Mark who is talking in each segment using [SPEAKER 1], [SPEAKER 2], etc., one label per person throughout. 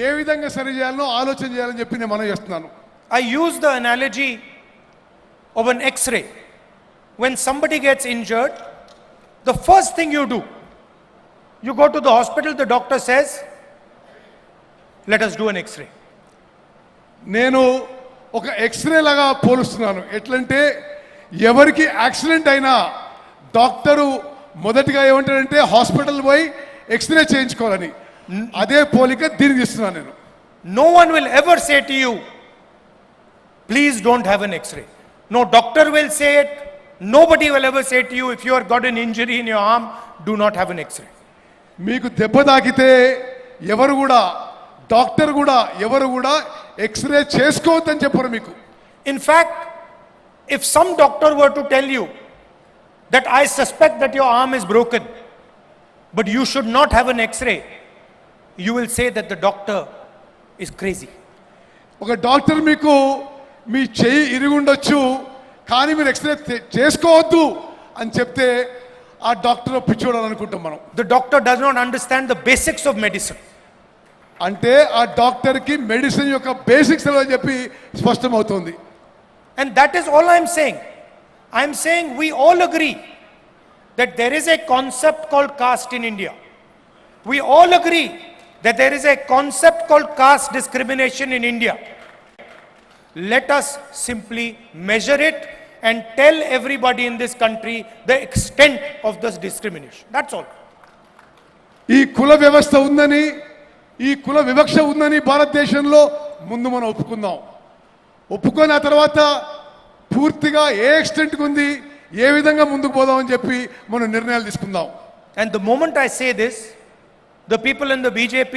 [SPEAKER 1] ఏ విధంగా సరి చేయాలో ఆలోచన చేయాలని చెప్పి నేను మనం చేస్తున్నాను.
[SPEAKER 2] I use the analogy of an X-ray. When somebody gets injured, the first thing you do, you go to the hospital, the doctor says, let us do an X-ray.
[SPEAKER 1] నేను ఒక ఎక్స్రే లాగా పోలుస్తున్నాను. ఎట్లంటే ఎవరికి యాక్సిడెంట్ అయినా doctor మొదటిగా ఏమంటాడంటే hospital పోయి x ray చేయించుకోవాలని. అదే పోలిక దీనికి ఇస్తున్నాను నేను.
[SPEAKER 2] No one will ever say to you, please don't have an X-ray. No doctor will say it. Nobody will ever say to you, if you have got an injury in your arm, do not have an X-ray.
[SPEAKER 1] మీకు దెబ్బ తాకితే ఎవరు కూడా doctor కూడా ఎవరు కూడా x ray చేసుకోవద్దని చెప్పరు మీకు.
[SPEAKER 2] In fact, if some doctor were to tell you that I suspect that your arm is broken, but you should not have an X-ray, you will say that the doctor is crazy.
[SPEAKER 1] ఒక doctor మీకు మీ చెయ్యి ఇరుగుండొచ్చు కానీ మీరు x ray చేసుకోవద్దు అని చెప్తే ఆ doctor పిచ్చోడు అనుకుంటాం మనం.
[SPEAKER 2] The doctor does not understand the basics of medicine.
[SPEAKER 1] అంటే ఆ డాక్టర్కి మెడిసిన్ యొక్క బేసిక్స్ అని చెప్పి స్పష్టమవుతుంది.
[SPEAKER 2] And that is all I am saying. I am saying we all agree that there is a concept called caste in India. We all agree that there is a concept called caste discrimination in India. Let us simply measure it and tell everybody in this country the extent of this discrimination. That's all.
[SPEAKER 1] ఈ కుల వ్యవస్థ ఉందని ఈ కుల వివక్ష ఉందని భారతదేశంలో ముందు మనం ఒప్పుకుందాం. ఒప్పుకొని ఆ తర్వాత పూర్తిగా ఏ ఎక్స్టెంట్కి ఉంది ఏ విధంగా ముందుకు పోదామని చెప్పి మనం నిర్ణయాలు తీసుకుందాం.
[SPEAKER 2] And the moment I say this, the people in the BJP,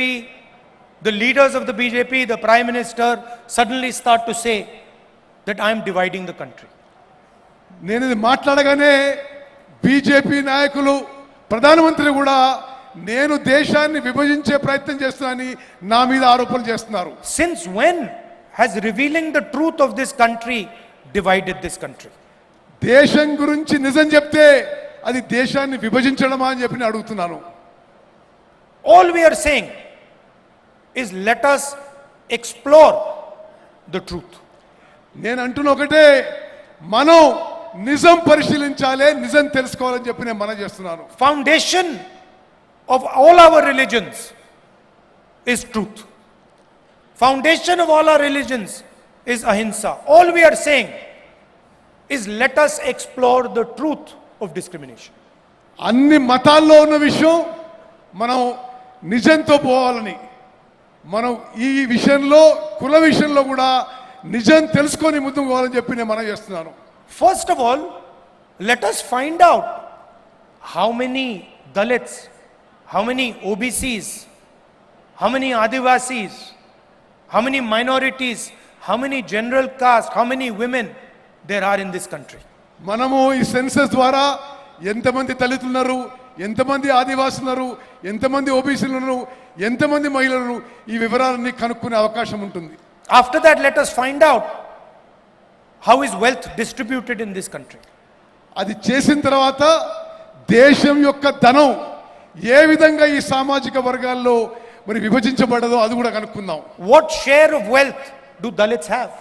[SPEAKER 2] the leaders of the BJP, the Prime Minister suddenly start to say that I am dividing the country.
[SPEAKER 1] నేను ఇది మాట్లాడగానే బీజేపీ నాయకులు ప్రధానమంత్రి కూడా నేను దేశాన్ని విభజించే ప్రయత్నం చేస్తున్నానని నా మీద ఆరోపణలు చేస్తున్నారు.
[SPEAKER 2] Since when has revealing the truth of this country divided this country?
[SPEAKER 1] దేశం గురించి నిజం చెప్తే అది దేశాన్ని విభజించడమా అని చెప్పి నేను అడుగుతున్నాను.
[SPEAKER 2] All we are saying is let us explore the truth.
[SPEAKER 1] నేను అంటున్న ఒకటే, మనం నిజం పరిశీలించాలి, నిజం తెలుసుకోవాలని చెప్పి నేను మనం చేస్తున్నాను.
[SPEAKER 2] Foundation of all our religions is truth. Foundation of all our religions is ahimsa. All we are saying is let us explore the truth of discrimination.
[SPEAKER 1] అన్ని మతాల్లో ఉన్న విషయం మనం నిజంతో పోవాలని, మనం ఈ విషయంలో కుల విషయంలో కూడా నిజం తెలుసుకొని ముందుకు పోవాలని చెప్పి నేను మనం చేస్తున్నాను.
[SPEAKER 2] First of all, let us find out how many Dalits, how many OBCs, how many Adivasis, how many minorities, how many general caste, how many women there are in this country.
[SPEAKER 1] మనము ఈ census ద్వారా ఎంతమంది దళితులు ఉన్నారు, ఎంతమంది ఆదివాసులు ఉన్నారు, ఎంతమంది ఓబీసీలు ఉన్నారు, ఎంతమంది మహిళలు, ఈ వివరాలన్నీ కనుక్కునే అవకాశం ఉంటుంది.
[SPEAKER 2] After that, let us find out how is wealth distributed in this country.
[SPEAKER 1] అది చేసిన తర్వాత దేశం యొక్క ధనం ఏ విధంగా ఈ సామాజిక వర్గాల్లో మరి విభజించబడదో అది కూడా కనుక్కుందాం.
[SPEAKER 2] What share of wealth do Dalits have?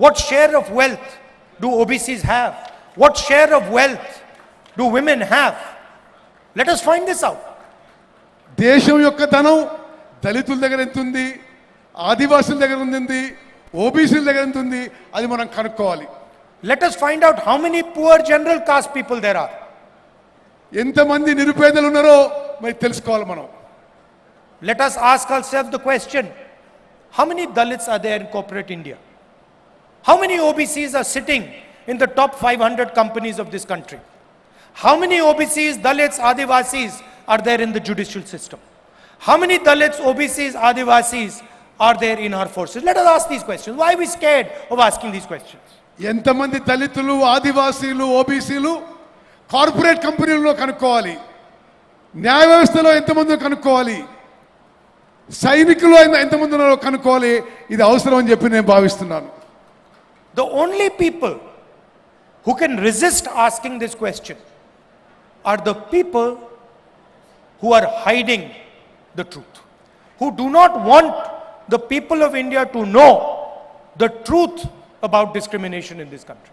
[SPEAKER 2] What share of wealth do OBCs have? What share of wealth do women have? Let us find this out.
[SPEAKER 1] దేశం యొక్క ధనం దళితుల దగ్గర ఎంత ఉంది, ఆదివాసుల దగ్గర ఉంది, ఓబీసీల దగ్గర ఎంత ఉంది, అది మనం కనుక్కోవాలి.
[SPEAKER 2] Let us find out how many poor general caste people there are.
[SPEAKER 1] ఎంతమంది నిరుపేదలు ఉన్నారో మరి తెలుసుకోవాలి మనం.
[SPEAKER 2] Let us ask ourselves the question, how many Dalits are there in corporate India? How many OBCs are sitting in the top 500 companies of this country? How many OBCs, Dalits, Adivasis are there in the judicial system? How many Dalits, OBCs, Adivasis are there in our forces? Let us ask these questions. Why are we scared of asking these questions?
[SPEAKER 1] ఎంతమంది దళితులు, ఆదివాసీలు, ఓబీసీలు corporate కంపెనీల్లో కనుక్కోవాలి, న్యాయ వ్యవస్థలో ఎంతమంది కనుక్కోవాలి, సైనికులు ఎంతమంది ఉన్నారో కనుక్కోవాలి. ఇది అవసరం అని చెప్పి నేను భావిస్తున్నాను.
[SPEAKER 2] The only people who can resist asking this question are the people who are hiding the truth, who do not want the people of India to know the truth about discrimination in this country.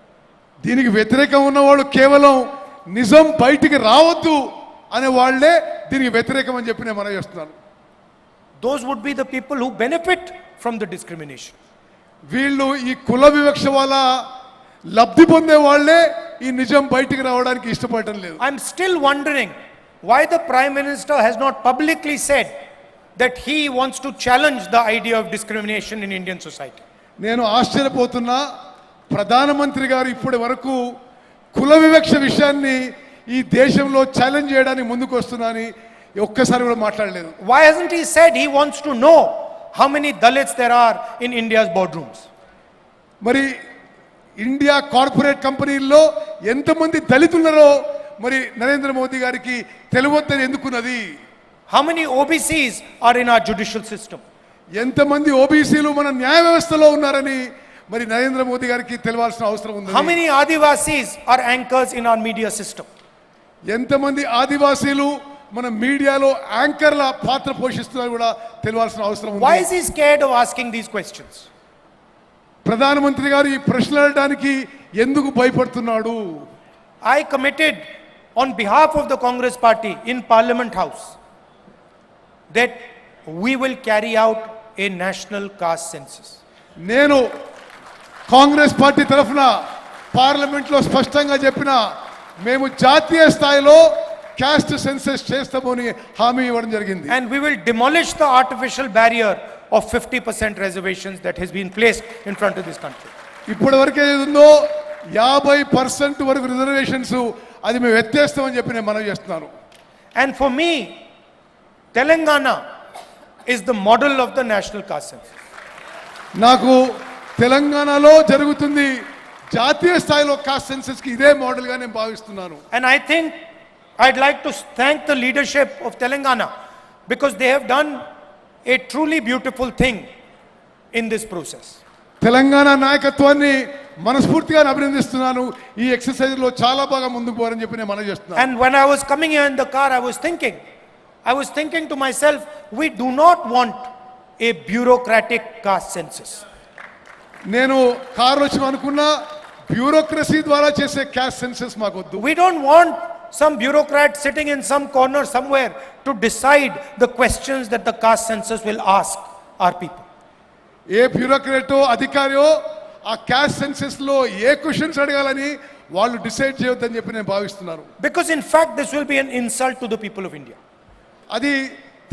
[SPEAKER 1] దీనికి వ్యతిరేకం ఉన్నవాళ్ళు కేవలం నిజం బయటికి రావద్దు అనే వాళ్ళే దీనికి వ్యతిరేకం అని చెప్పి నేను మనం చేస్తున్నాను.
[SPEAKER 2] Those would be the people who benefit from the discrimination.
[SPEAKER 1] వీళ్ళు ఈ కుల వివక్ష వల్ల లబ్ధి పొందే వాళ్ళే ఈ నిజం బయటికి రావడానికి ఇష్టపడటం లేదు.
[SPEAKER 2] I'm still wondering why the Prime Minister has not publicly said that he wants to challenge the idea of discrimination in Indian society.
[SPEAKER 1] నేను ఆశ్చర్యపోతున్నా, ప్రధానమంత్రి గారు ఇప్పటి వరకు కుల వివక్ష విషయాన్ని ఈ దేశంలో ఛాలెంజ్ చేయడానికి ముందుకు వస్తున్నానని ఒక్కసారి కూడా మాట్లాడలేదు.
[SPEAKER 2] Why hasn't he said he wants to know how many Dalits there are in India's boardrooms?
[SPEAKER 1] మరి ఇండియా కార్పొరేట్ కంపెనీల్లో ఎంతమంది దళితులున్నారో మరి నరేంద్ర మోదీ గారికి తెలియవద్దని ఎందుకున్నది?
[SPEAKER 2] How many OBCs are in our judicial system?
[SPEAKER 1] ఎంతమంది ఓబీసీలు మన న్యాయ వ్యవస్థలో ఉన్నారని మరి నరేంద్ర మోదీ గారికి తెలియాల్సిన అవసరం ఉంది.
[SPEAKER 2] How many Adivasis are anchors in our media system?
[SPEAKER 1] ఎంతమంది ఆదివాసీలు మన మీడియాలో యాంకర్ల పాత్ర పోషిస్తున్నారు కూడా తెలియాల్సిన అవసరం ఉంది.
[SPEAKER 2] Why is he scared of asking these questions?
[SPEAKER 1] ప్రధానమంత్రి గారు ఈ ప్రశ్నలు అడగడానికి ఎందుకు భయపడుతున్నాడు?
[SPEAKER 2] I committed on behalf of the Congress party in Parliament House that we will carry out a national caste census.
[SPEAKER 1] నేను కాంగ్రెస్ పార్టీ తరఫున పార్లమెంట్లో స్పష్టంగా చెప్పిన మేము జాతీయ స్థాయిలో క్యాస్ట్ సెన్సస్ చేస్తామని హామీ ఇవ్వడం జరిగింది.
[SPEAKER 2] And we will demolish the artificial barrier of 50% reservations that has been placed in front of this country.
[SPEAKER 1] ఇప్పటి వరకు ఏది ఉందో 50% వరకు రిజర్వేషన్స్ అది మేము ఎత్తేస్తామని చెప్పి నేను మనవి చేస్తున్నాను.
[SPEAKER 2] And for me, Telangana is the model of the national caste census.
[SPEAKER 1] నాకు తెలంగాణలో జరుగుతుంది జాతీయ స్థాయిలో కాస్ట్ సెన్సస్ కి ఇదే మోడల్ గా నేను భావిస్తున్నాను.
[SPEAKER 2] And I think I'd like to thank the leadership of Telangana because they have done a truly beautiful thing in this process.
[SPEAKER 1] Telangana నాయకత్వాన్ని మనస్ఫూర్తిగా అభినందిస్తున్నాను. ఈ ఎక్సర్సైజ్ లో చాలా బాగా ముందుకు పోవాలని చెప్పి నేను మనవి చేస్తున్నాను.
[SPEAKER 2] And when I was coming here in the car, I was thinking to myself, we do not want a bureaucratic caste census.
[SPEAKER 1] నేను కారులో వచ్చి అనుకున్నా బ్యూరోక్రసీ ద్వారా చేసే క్యాస్ట్ సెన్సస్ మాకు వద్దు.
[SPEAKER 2] We don't want some bureaucrat sitting in some corner somewhere to decide the questions that the caste census will ask our people.
[SPEAKER 1] ఏ బ్యూరోక్రాటో అధికారియో ఆ caste census లో ఏ క్వశ్చన్స్ అడగాలని వాళ్ళు డిసైడ్ చేయొద్దని చెప్పి నేను భావిస్తున్నాను.
[SPEAKER 2] Because in fact this will be an insult to the people of India.
[SPEAKER 1] అది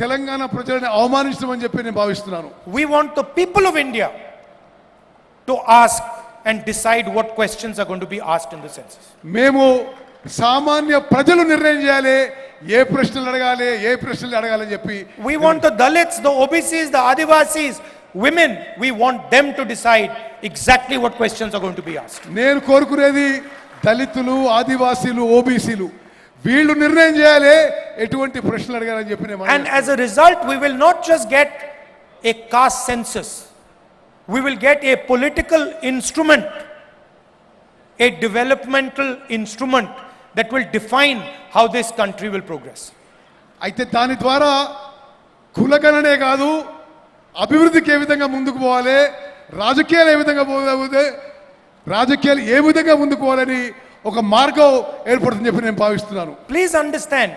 [SPEAKER 1] తెలంగాణ ప్రజలను అవమానించడం అని చెప్పి నేను భావిస్తున్నాను.
[SPEAKER 2] We want the people of India to ask and decide what questions are going to be asked in the census.
[SPEAKER 1] మేము సామాన్య ప్రజలు నిర్ణయం చేయాలి ఏ ప్రశ్నలు అడగాలి ఏ ప్రశ్నలు అడగాలని చెప్పి.
[SPEAKER 2] We want the Dalits, the OBCs, the Adivasis, women, we want them to decide exactly what questions are going to be asked.
[SPEAKER 1] నేను కోరుకునేది దళితులు ఆదివాసీలు ఓబీసీలు వీళ్ళు నిర్ణయం చేయాలి ఎటువంటి ప్రశ్నలు అడగాలని చెప్పి నేను.
[SPEAKER 2] And as a result we will not just get a caste census, we will get a political instrument, a developmental instrument that will define how this country will progress.
[SPEAKER 1] అయితే దాని ద్వారా కులగణనే కాదు అభివృద్ధికి ఏ విధంగా ముందుకు పోవాలి రాజకీయాలు ఏ విధంగా పోవాలి రాజకీయాలు ఏ విధంగా ముందుకు పోవాలని ఒక మార్గం ఏర్పడుతుందని చెప్పి నేను భావిస్తున్నాను.
[SPEAKER 2] Please understand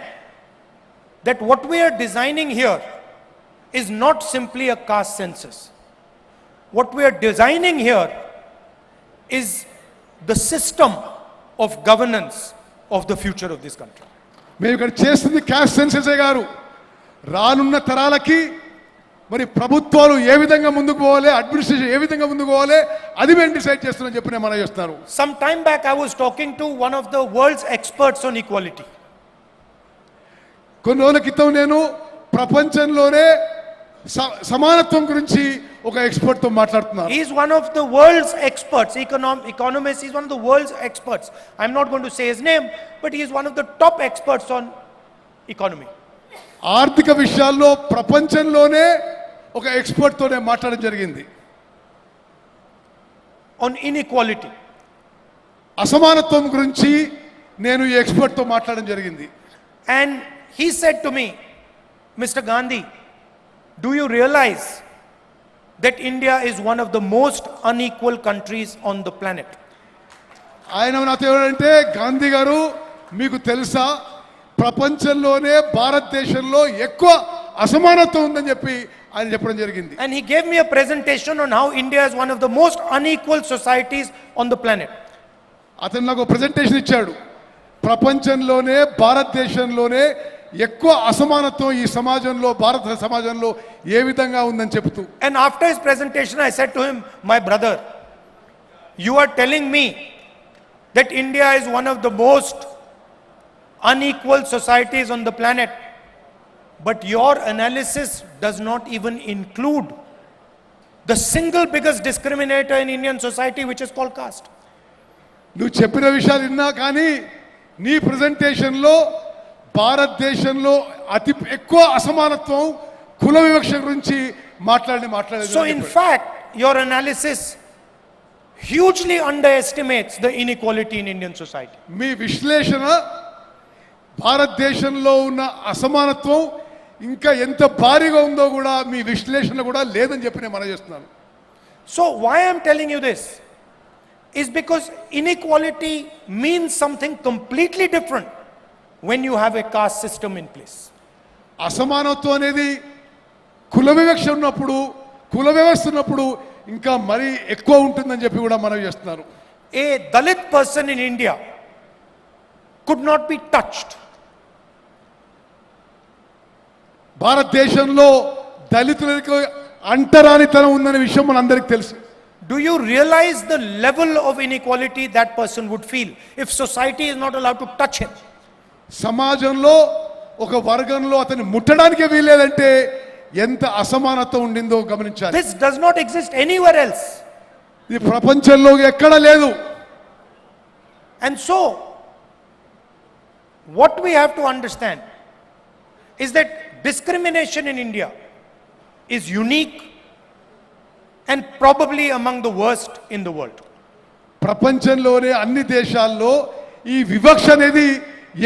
[SPEAKER 2] that what we are designing here is not simply a caste census. What we are designing here is the system of governance of the future of this country.
[SPEAKER 1] మేము ఇక్కడ చేస్తుంది క్యాస్ట్ సెన్ససే గారు రానున్న తరాలకి మరి ప్రభుత్వాలు ఏ విధంగా ముందుకు పోవాలి అడ్మినిస్ట్రేషన్ ఏ విధంగా ముందుకు పోవాలి అది మేము డిసైడ్ చేస్తున్నామని చెప్పి నేను మనం చేస్తాను.
[SPEAKER 2] Some time back I was talking to one of the world's experts on equality.
[SPEAKER 1] కొన్ని రోజుల క్రితం నేను ప్రపంచంలోనే సమానత్వం గురించి ఒక ఎక్స్పర్ట్ తో మాట్లాడుతున్నాను.
[SPEAKER 2] He is one of the world's experts, economist. He is one of the world's experts. I'm not going to say his name, but he is one of the top experts on economy.
[SPEAKER 1] ఆర్థిక విషయాల్లో ప్రపంచంలోనే ఒక expert తోనే మాట్లాడడం జరిగింది.
[SPEAKER 2] On inequality.
[SPEAKER 1] అసమానత్వం గురించి నేను ఈ ఎక్స్పర్ట్ తో మాట్లాడడం జరిగింది.
[SPEAKER 2] And he said to me, Mr. Gandhi, do you realize that India is one of the most unequal countries on the planet.
[SPEAKER 1] ఆయన నాతో ఏమంటే గాంధీ గారు మీకు తెలుసా ప్రపంచంలోనే భారతదేశంలో ఎక్కువ అసమానత్వం ఉందని చెప్పి ఆయన చెప్పడం జరిగింది.
[SPEAKER 2] And he gave me a presentation on how India is one of the most unequal societies on the planet.
[SPEAKER 1] అతను నాకు ప్రెజెంటేషన్ ఇచ్చాడు. ప్రపంచంలోనే భారతదేశంలోనే ఎక్కువ అసమానత్వం ఈ సమాజంలో భారత సమాజంలో ఏ విధంగా ఉందని చెప్తూ.
[SPEAKER 2] And after his presentation I said to him, my brother, you are telling me that India is one of the most unequal societies on the planet, but your analysis does not even include the single biggest discriminator in Indian society, which is called caste.
[SPEAKER 1] నువ్వు చెప్పిన విషయాలు విన్నా కానీ నీ ప్రెజెంటేషన్లో భారతదేశంలో అతి ఎక్కువ అసమానత్వం కుల వివక్ష గురించి మాట్లాడలేదు.
[SPEAKER 2] So in fact your analysis hugely underestimates the inequality in Indian society.
[SPEAKER 1] మీ విశ్లేషణ భారతదేశంలో ఉన్న అసమానత్వం ఇంకా ఎంత భారీగా ఉందో కూడా మీ విశ్లేషణ కూడా లేదని చెప్పి నేను మనం చేస్తున్నాను.
[SPEAKER 2] So why I am telling you this is because inequality means something completely different when you have a caste system in place.
[SPEAKER 1] అసమానత్వం అనేది కుల వివక్ష ఉన్నప్పుడు కుల వ్యవస్థ ఉన్నప్పుడు ఇంకా మరీ ఎక్కువ ఉంటుందని చెప్పి కూడా మనం చేస్తున్నారు.
[SPEAKER 2] A Dalit person in India could not be touched.
[SPEAKER 1] భారతదేశంలో దళితులకు అంటరానితనం ఉందనే విషయం మనందరికీ తెలుసు.
[SPEAKER 2] Do you realize the level of inequality that person would feel if society is not allowed to touch him?
[SPEAKER 1] సమాజంలో ఒక వర్గంలో అతన్ని ముట్టడానికి వీల్లేదంటే ఎంత అసమానత ఉండిందో గమనించాలి.
[SPEAKER 2] This does not exist anywhere else.
[SPEAKER 1] ఇది ప్రపంచంలో ఎక్కడ లేదు.
[SPEAKER 2] And so what we have to understand is that discrimination in India is unique and probably among the worst in the world.
[SPEAKER 1] ప్రపంచంలోనే అన్ని దేశాల్లో ఈ వివక్ష అనేది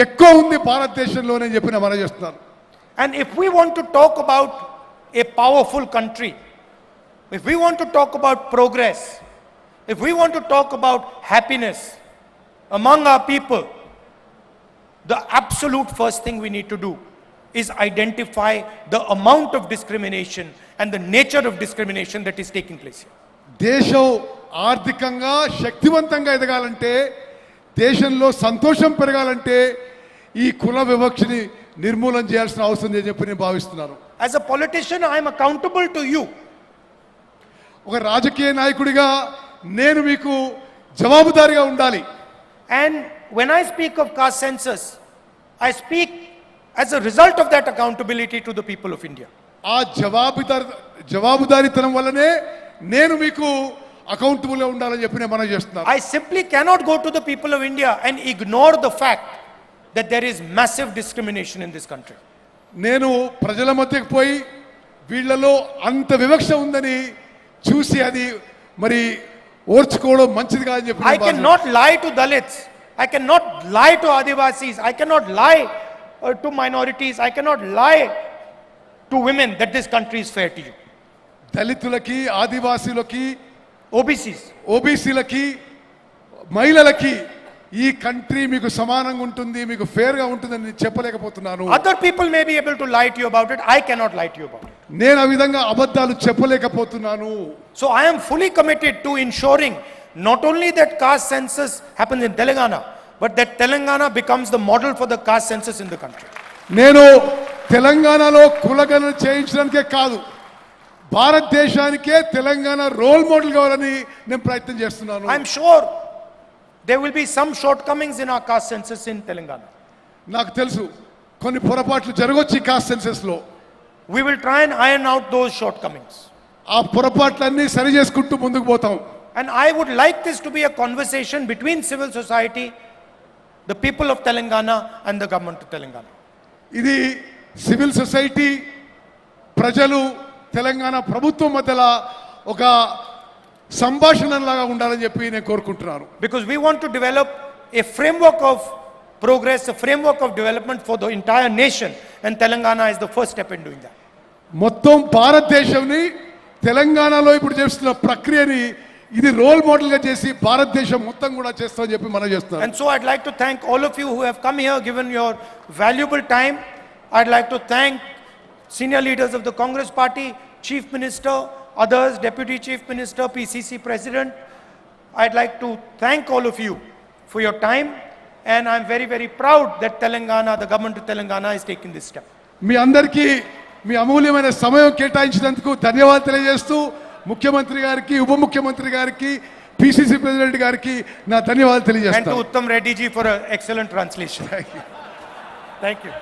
[SPEAKER 1] ఎక్కువ ఉంది భారతదేశంలోనే చెప్పిన మనం చేస్తున్నారు.
[SPEAKER 2] And if we want to talk about a powerful country, if we want to talk about progress, if we want to talk about happiness among our people, the absolute first thing we need to do is identify the amount of discrimination and the nature of discrimination that is taking place here.
[SPEAKER 1] దేశం ఆర్థికంగా శక్తివంతంగా ఎదగాలంటే దేశంలో సంతోషం పెరగాలంటే ఈ కుల వివక్షని నిర్మూలన చేయాల్సిన అవసరం అని చెప్పి నేను భావిస్తున్నాను.
[SPEAKER 2] As a politician, I am accountable to you.
[SPEAKER 1] ఒక రాజకీయ నాయకుడిగా నేను మీకు జవాబుదారీగా ఉండాలి.
[SPEAKER 2] And when I speak of caste census, I speak as a result of that accountability to the people of India.
[SPEAKER 1] ఆ జవాబుదారీతనం వల్లనే నేను మీకు అకౌంటబుల్ గా ఉండాలని చెప్పి నేను మనం చేస్తున్నాను.
[SPEAKER 2] I simply cannot go to the people of India and ignore the fact that there is massive discrimination in this country.
[SPEAKER 1] నేను ప్రజల మధ్యకు పోయి వీళ్ళలో అంత వివక్ష ఉందని చూసి అది మరి ఓర్చుకోవడం మంచిది కాదని చెప్పి
[SPEAKER 2] I cannot lie to Dalits, I cannot lie to Adivasis, I cannot lie to minorities, I cannot lie to women that this country is fair to you.
[SPEAKER 1] దళితులకి ఆదివాసీలకి
[SPEAKER 2] ఓబీసీలకి
[SPEAKER 1] మహిళలకి ఈ కంట్రీ మీకు సమానంగా ఉంటుంది మీకు ఫేర్ గా ఉంటుందని చెప్పలేకపోతున్నాను.
[SPEAKER 2] Other people may be able to lie to you about it, I cannot lie to you about it.
[SPEAKER 1] నేను ఆ విధంగా అబద్ధాలు చెప్పలేకపోతున్నాను.
[SPEAKER 2] So I am fully committed to ensuring not only that caste census happens in Telangana, but that Telangana becomes the model for the caste census in the country.
[SPEAKER 1] నేను తెలంగాణలో కులగణన చేయించడానికే కాదు భారతదేశానికే Telangana role model కావాలని నేను ప్రయత్నం చేస్తున్నాను.
[SPEAKER 2] I am sure there will be some shortcomings in our caste census in Telangana.
[SPEAKER 1] నాకు తెలుసు కొన్ని పొరపాట్లు జరగొచ్చు కాస్ట్ సెన్సస్ లో.
[SPEAKER 2] We will try and iron out those shortcomings.
[SPEAKER 1] ఆ పొరపాట్లన్నీ సరి చేసుకుంటూ ముందుకు పోతాం.
[SPEAKER 2] And I would like this to be a conversation between civil society, the people of Telangana and the government of Telangana.
[SPEAKER 1] ఇది civil society ప్రజలు తెలంగాణ ప్రభుత్వం మధ్యలో ఒక సంభాషణలాగా ఉండాలని చెప్పి నేను కోరుకుంటున్నాను.
[SPEAKER 2] Because we want to develop a framework of progress, a framework of development for the entire nation, and Telangana is the first step in doing that.
[SPEAKER 1] మొత్తం భారతదేశాన్ని తెలంగాణలో ఇప్పుడు చేస్తున్న ప్రక్రియని ఇది రోల్ మోడల్ గా చేసి భారతదేశం మొత్తం కూడా చేస్తామని చెప్పి మనం చేస్తున్నాం.
[SPEAKER 2] And so I'd like to thank all of you who have come here, given your valuable time. I'd like to thank senior leaders of the Congress Party, Chief Minister, others, Deputy Chief Minister, PCC President. I'd like to thank all of you for your time, and I'm very, very proud that Telangana, the government of Telangana is taking this step.
[SPEAKER 1] మీ అందరికీ మీ అమూల్యమైన సమయం కేటాయించినందుకు ధన్యవాదాలు తెలియజేస్తూ ముఖ్యమంత్రి గారికి, ఉప ముఖ్యమంత్రి గారికి, పిసిసి ప్రెసిడెంట్ గారికి నా ధన్యవాదాలు
[SPEAKER 2] And to
[SPEAKER 1] తెలియజేస్తాను.
[SPEAKER 2] Uttam Reddy ji for an excellent translation. Thank you.